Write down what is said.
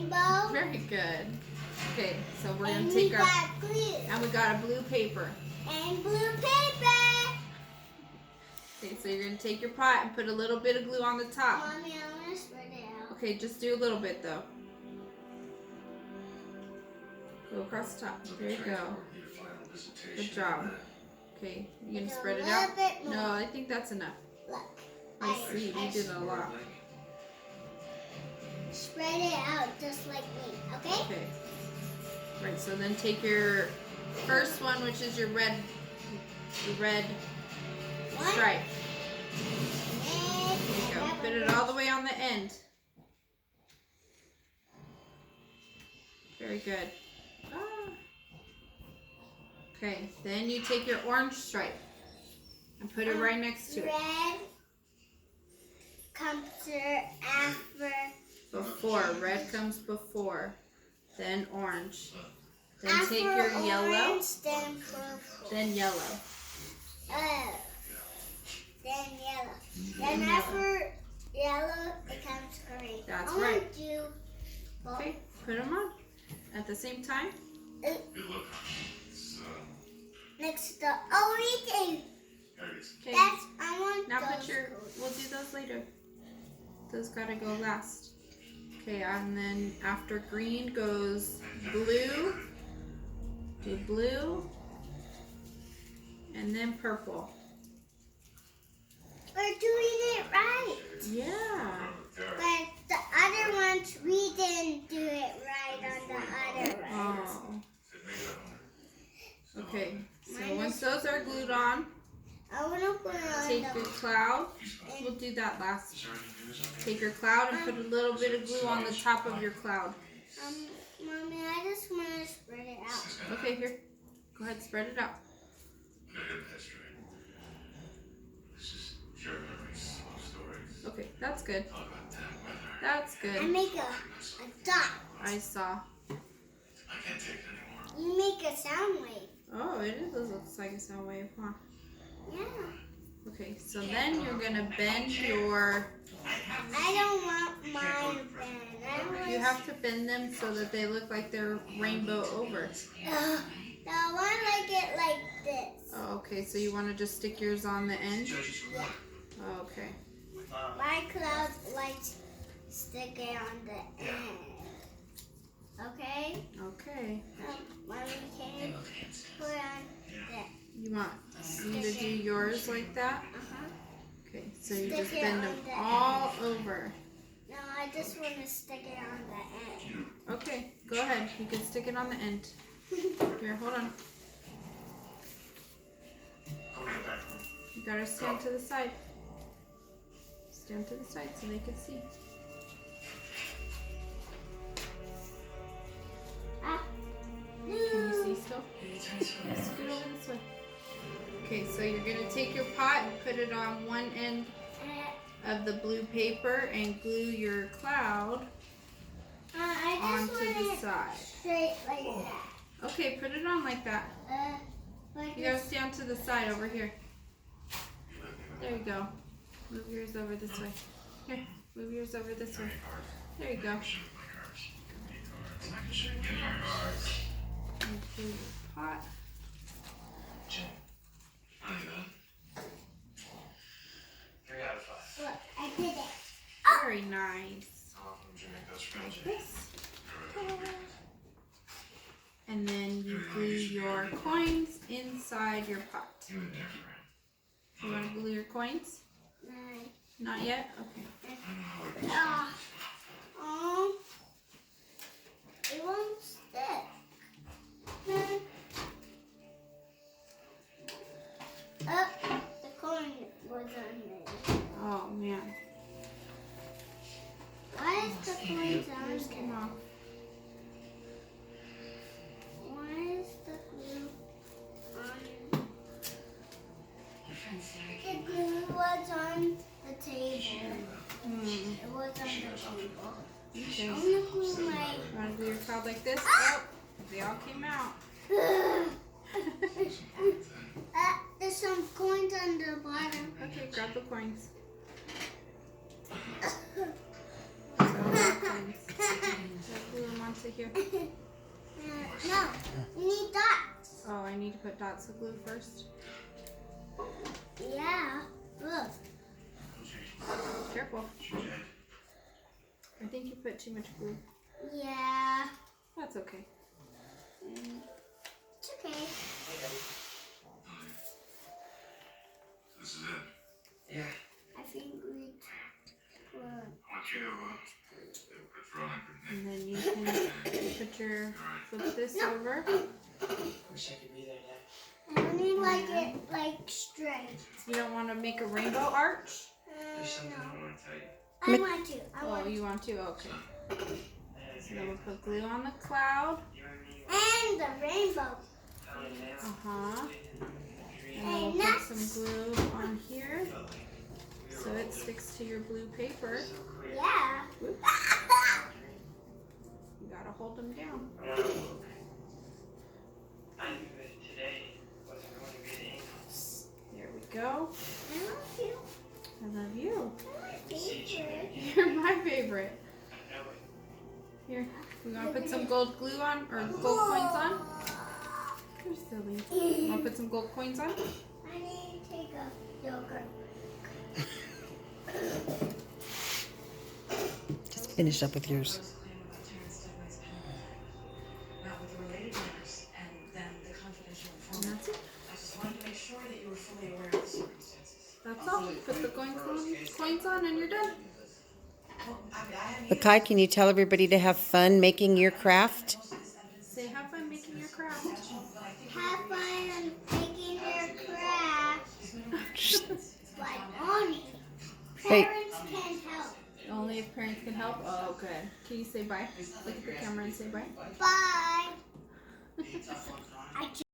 rainbow. Very good. Okay, so we're going to take our... glue. And we got a blue paper. And blue paper. Okay, so you're going to take your pot and put a little bit of glue on the top. Mommy, I want to spread it out. Okay, just do a little bit though. Go across the top. There you go. Good job. Okay, you're going to spread it out? No, I think that's enough. Look. I see, you did a lot. Spread it out just like me, okay? Okay. Right, so then take your first one, which is your red stripe. There you go. Put it all the way on the end. Very good. Okay, then you take your orange stripe and put it right next to it. Red comes after. Before. Red comes before. Then orange. Then After take your yellow. Orange, then purple. Then yellow. Then yellow. Then after yellow, it comes green. That's I right. want to do Okay, put them on at the same time. next to everything. Okay. That's I want Now those put your. We'll do those later. Those gotta go last. Okay, and then after green goes blue. Do blue. And then purple. We're doing it right. Yeah. But the other ones, we didn't do it right on the other ones. Oh. Okay, so once those are glued on, I want to put it on take the... your cloud. We'll do that last. Take your cloud and put a little bit of glue on the top of your cloud. Mommy, I just want to spread it out. Okay, here. Go ahead, spread it out. Okay, that's good. That's I good. make a dot. I saw. You make a sound wave. Oh, it looks like a sound wave, huh? Yeah. Okay, so then you're gonna bend your... I don't want mine bent. I want You have to bend them so that they look like they're rainbow over. No, I want to like it like this. Oh, okay, so you want to just stick yours on the end? Yeah. Oh, okay. My cloud likes sticking on the end. Okay? Okay. Mommy, can you put on that? You want me to do yours like that? Uh-huh. Okay, so you Stick just it bend on them the all over. No, I just want to stick it on the end. Okay, go ahead. You can stick it on the end. Here, hold on. You gotta stand to the side. Stand to the side so they can see. Can you see still? Scoot over this way. Okay, so you're gonna take your pot and put it on one end of the blue paper and glue your cloud I onto just the want it side. straight like that. Okay, put it on like that. Like You gotta stand to the side over here. There you go. Move yours over this way. Here, move yours over this way. There you go. And glue your pot. Look, I did it. Very nice. Like this. And then you glue your coins inside your pot. You want to glue your coins? Not yet? Okay. Oh, it won't stick. The coin was on there. Oh man. Why is the coin on Yours came there? off. Why is the glue on? The glue was on the table. It was on the table. Okay. I'm gonna glue my. You want to glue your cloud like this? Oh, they all came out. There's some coins on the bottom. Okay, grab the coins. So, coins. Glue to here. No, you need dots. Oh, I need to put dots of glue first. Yeah, look. Careful. I think you put too much glue. Yeah. That's okay. It's okay. This is it. Yeah. I think we put And then you can put your, flip this over. Wish I could be there, Dad. I only like it like straight. You don't want to make a rainbow arch? There's something No. I want to tell you. I want to. I Oh, want you want to? Okay. So then we'll put glue on the cloud. and the rainbow. Uh-huh. And then we'll put some glue on here so it sticks to your blue paper. Yeah. Whoop. You gotta hold them down. I knew that today wasn't going to be the end. There we go. I love you. I love you. Favorite. You're my favorite. I know it. Here, we want to put some gold glue on, or gold coins on? You're silly. Want to put some gold coins on? I need to take a yogurt. Just finish up with yours. Not with related matters, and then the confidential And informant. that's it. I just wanted to make sure that you were fully aware of the circumstances. That's all. Put the coins on and you're done. Well, I haven't Lakai, can you tell everybody to have fun making your craft? Say have fun making your craft. Have fun making your craft. But only Hey. parents can help. Only if parents can help? Oh, good. Can you say bye? Look at the camera and say bye. Bye. I